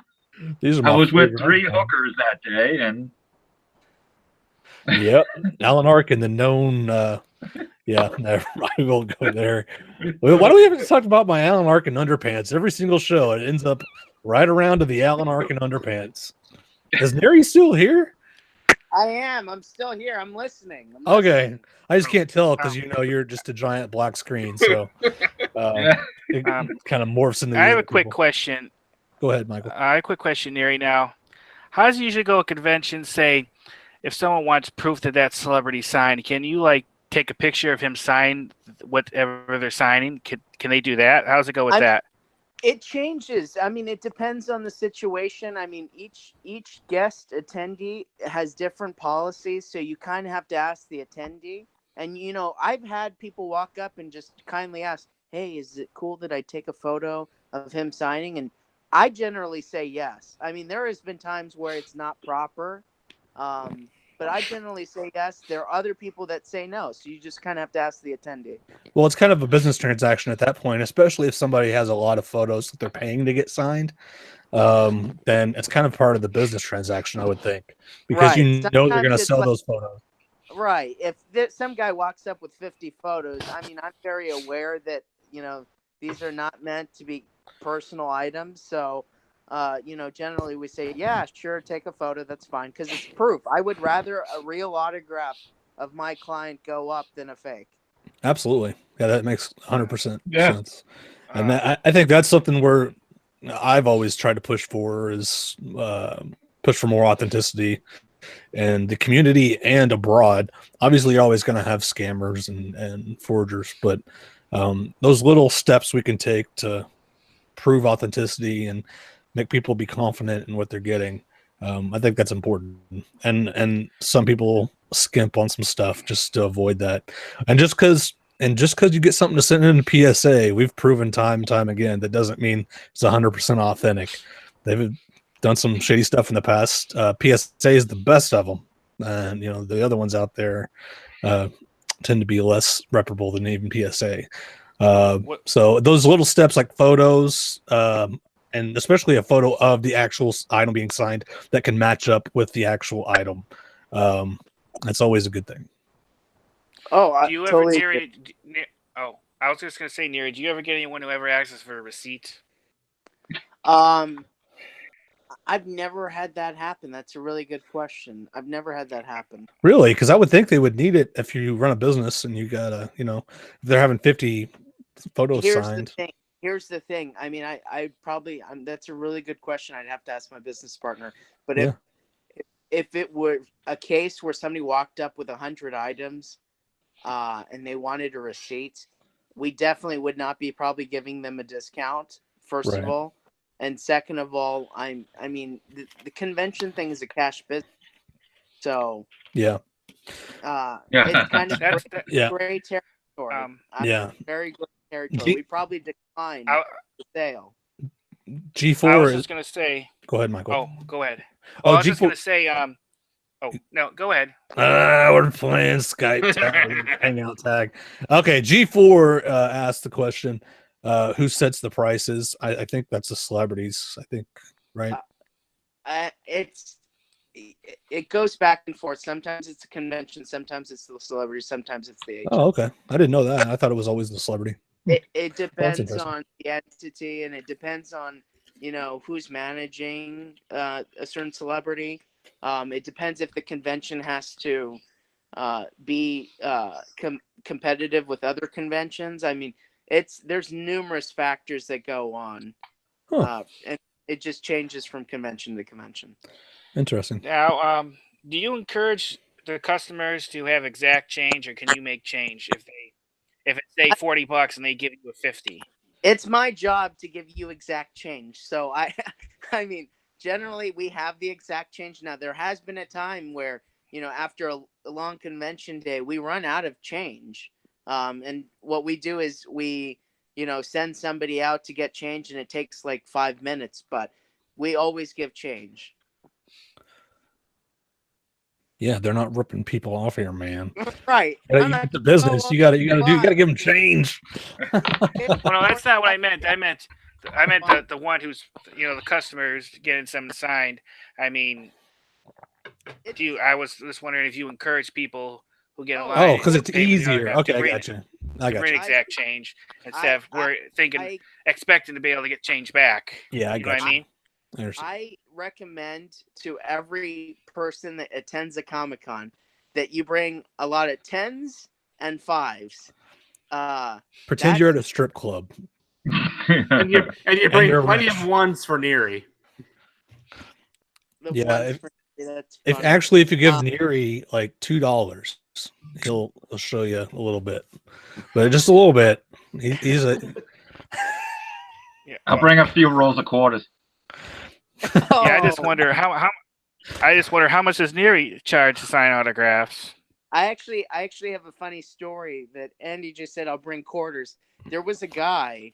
These are I my was with favorite. 3 hookers that day, and Yep, Alan Arkin, the known. Yeah, never mind. We won't go there. Well, why do we have to talk about my Alan Arkin underpants every single show? It ends up right around to the Alan Arkin underpants. Is Neri still here? I am. I'm still here. I'm listening. Okay, I just can't tell because you're just a giant black screen, so Yeah. it kind of morphs into. I have the a quick people. question. Go ahead, Michael. I have a quick question, Neri. Now, how does it usually go at conventions? Say, if someone wants proof that that celebrity signed, can you like take a picture of him sign whatever they're signing? Can they do that? How does it go with that? It changes. I mean, it depends on the situation. I mean, each guest attendee has different policies, so you kind of have to ask the attendee. And I've had people walk up and just kindly ask, "Hey, is it cool that I take a photo of him signing?" And I generally say yes. I mean, there has been times where it's not proper, but I generally say yes. There are other people that say no, so you just kind of have to ask the attendee. Well, it's kind of a business transaction at that point, especially if somebody has a lot of photos that they're paying to get signed. Then it's kind of part of the business transaction, I would think, because Right. they're Sometimes going to it's sell like- those photos. Right. If some guy walks up with 50 photos, I mean, I'm very aware that, these are not meant to be personal items. So, generally we say, yeah, sure, take a photo. That's fine. Because it's proof. I would rather a real autograph of my client go up than a fake. Absolutely. Yeah, that makes 100% Yeah. sense. And I think that's something where I've always tried to push for is push for more authenticity in the community and abroad. Obviously, you're always going to have scammers and forgers, but those little steps we can take to prove authenticity and make people be confident in what they're getting, I think that's important. And some people skimp on some stuff just to avoid that. And just because you get something to send in a PSA, we've proven time and time again that doesn't mean it's 100% authentic. They've done some shady stuff in the past. PSA is the best of them, and the other ones out there tend to be less reputable than even PSA. So those little steps like photos, and especially a photo of the actual item being signed that can match up with the actual item, that's always a good thing. Oh, I Do you ever, totally Neri? Oh, I was just gonna say, Neri, do you ever get anyone who ever asks us for a receipt? I've never had that happen. That's a really good question. I've never had that happen. Really? Because I would think they would need it if you run a business and you gotta, if they're having 50 photos signed. Here's the thing. I mean, I probably, that's a really good question. I'd have to ask my business partner. But Yeah. if it were a case where somebody walked up with 100 items, and they wanted a receipt, we definitely would not be probably giving them a discount, first Right. of all. And second of all, I mean, the convention thing is a cash business. So, Yeah. it's kind of Yeah. gray territory. Yeah. Very gray territory. We probably declined the sale. G4 I was is. just gonna say. Go ahead, Michael. Oh, go ahead. Oh, I was G4 just gonna say. Oh no, go ahead. We're playing Skype tag, Hangout tag. Okay, G4 asked the question, who sets the prices? I think that's the celebrities, I think, right? It goes back and forth. Sometimes it's a convention, sometimes it's the celebrity, sometimes it's the agent. Oh, okay. I didn't know that. I thought it was always the celebrity. It depends interesting. on the entity, and it depends on who's managing a certain celebrity. It depends if the convention has to be competitive with other conventions. I mean, there's numerous factors that go on, and it just changes from convention to convention. Interesting. Now, do you encourage the customers to have exact change, or can you make change if it's say $40 and they give you a 50? It's my job to give you exact change. So I mean, generally we have the exact change. Now there has been a time where, after a long convention day, we run out of change. And what we do is we, send somebody out to get change, and it takes like 5 minutes, but we always give change. Yeah, they're not ripping people off here, man. Right. You get the business. You gotta give them change. Well, no, that's not what I meant. I meant the one who's the customers getting something signed. I mean, I was just wondering if you encourage people who get a line. Oh, because it's easier. Okay, I got you. Bring exact change instead of we're expecting to be able to get change back. Yeah, I you know what I mean. recommend to every person that attends a Comic-Con that you bring a lot of 10s and 5s. Pretend you're at a strip club. And you bring you're plenty rich. of ones for Neary. The Yeah, ones that's If funny. you give Neary like $2, he'll show you a little bit, but just a little bit. He's a Yeah, I'll bring a few rolls of quarters. yeah, I just Oh. wonder how much does Neary charge to sign autographs? I actually have a funny story that Andy just said. I'll bring quarters. There was a guy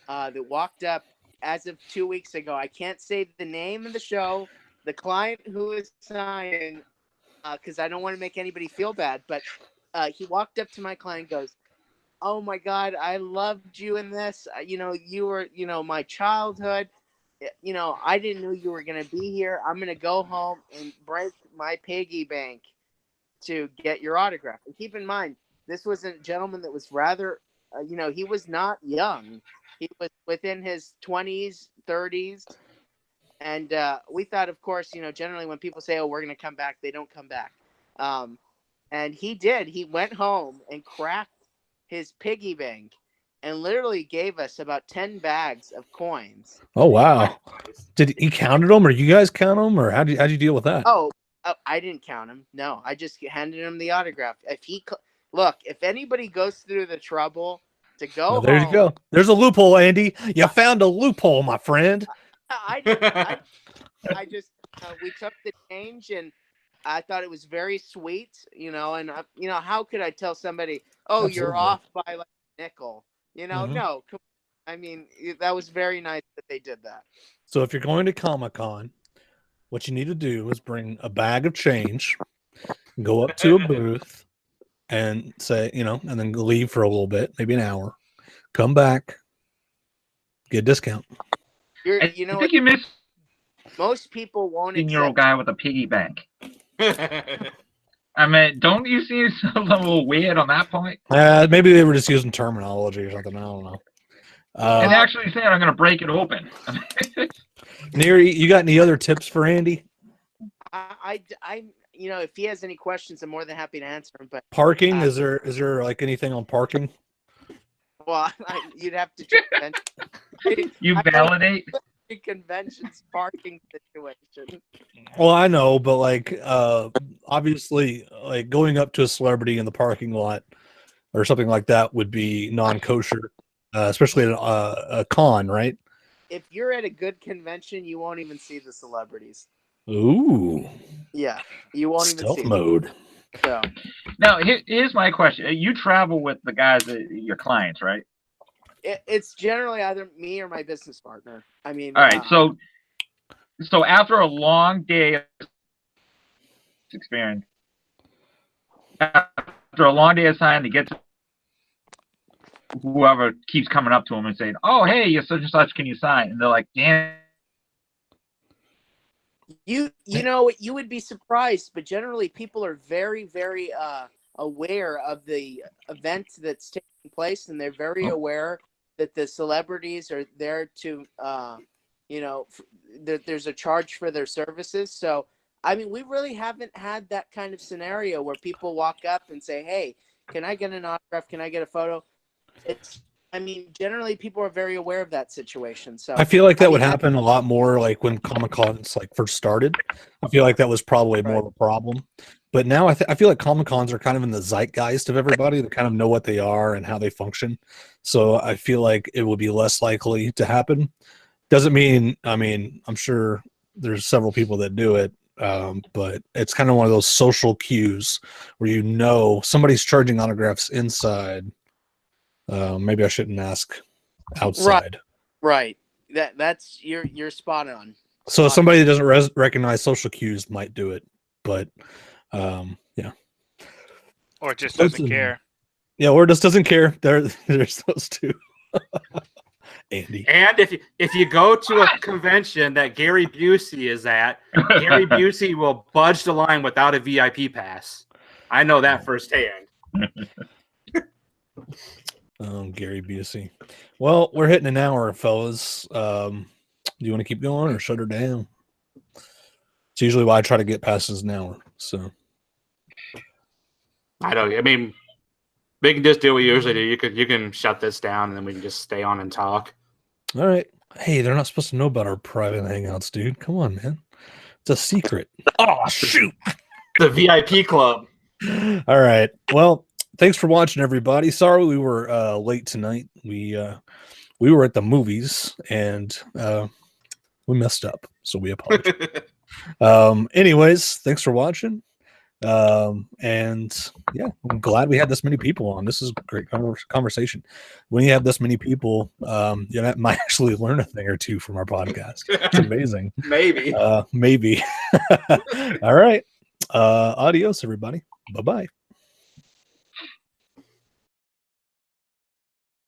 that walked up as of 2 weeks ago. I can't say the name of the show, the client who is signing, because I don't want to make anybody feel bad. But he walked up to my client and goes, "Oh my God, I loved you in this. You were, my childhood. I didn't know you were gonna be here. I'm gonna go home and break my piggy bank to get your autograph." And keep in mind, this was a gentleman that was rather, he was not young. He was within his 20s, 30s. And we thought, of course, generally when people say, "Oh, we're going to come back," they don't come back. And he did. He went home and cracked his piggy bank and literally gave us about 10 bags of coins. oh wow. Did he counted them, or you guys count them, or how'd you deal with that? Oh, I didn't count him. No, I just handed him the autograph. If anybody goes through the trouble to go Well, there home, you go. There's a loophole, Andy. You found a loophole, my friend. I just we took the change, and I thought it was very sweet, and how could I tell somebody, "Oh, you're Absolutely. off by like a nickel," Mhm. No, I mean, that was very nice that they did that. So if you're going to Comic-Con, what you need to do is bring a bag of change, go up to a booth and say, and then leave for a little bit, maybe an hour, come back, get a discount. I think you missed Most people won't a 15-year-old accept. guy with a piggy bank. I mean, don't you see something a little weird on that point? Maybe they were just using terminology or something. I don't know. And actually saying I'm going to break it open. Neary, you got any other tips for Andy? I if he has any questions, I'm more than happy to answer them. But Parking? Is there like anything on parking? well, you'd have to check. You validate. Conventions parking situation. Well, I know, but like obviously like going up to a celebrity in the parking lot or something like that would be non-kosher, especially at a con, right? If you're at a good convention, you won't even see the celebrities. Ooh, Yeah, you won't even stealth see mode. them. So Now, here's my question. You travel with the guys, your clients, right? it's generally either me or my business partner. I mean, All right. So after a long day of experience, after a long day of signing, to get to whoever keeps coming up to them and saying, "Oh, hey, you're such and such. Can you sign?" And they're like, "Damn." you know you would be surprised, but generally people are very, very aware of the event that's taking place, and they're very aware that the celebrities are there to there's a charge for their services. So I mean, we really haven't had that kind of scenario where people walk up and say, "Hey, can I get an autograph? Can I get a photo?" Generally people are very aware of that situation. So I feel like that would happen a lot more like when Comic-Cons like first started. I feel like that was probably more of a problem. But now I feel like Comic-Cons are kind of in the zeitgeist of everybody. They kind of know what they are and how they function. So I feel like it would be less likely to happen. Doesn't mean, I'm sure there's several people that do it. But it's kind of one of those social cues where somebody's charging autographs inside. Maybe I shouldn't ask outside. Right. That's you're spot on. So somebody that doesn't recognize social cues might do it, but yeah. Or just doesn't care. Yeah, or just doesn't care. There's those two. Andy. And if you go to a convention that Gary Busey is at, Gary Busey will budge the line without a VIP pass. I know that firsthand. Gary Busey. Well, we're hitting an hour, fellas. Do you want to keep going or shut her down? It's usually why I try to get past an hour. So I mean, we can just do what we usually do. You can shut this down, and then we can just stay on and talk. all right. Hey, they're not supposed to know about our private hangouts, dude. Come on, man. It's a secret. Oh shoot. The VIP club. All right. Well, thanks for watching, everybody. Sorry we were late tonight. We were at the movies and we messed up, so we apologize. Anyways, thanks for watching. And yeah, I'm glad we had this many people on. This is a great conversation. When you have this many people, you might actually learn a thing or two from our podcast. It's amazing. Maybe. Maybe. All right. Adios, everybody. Bye-bye.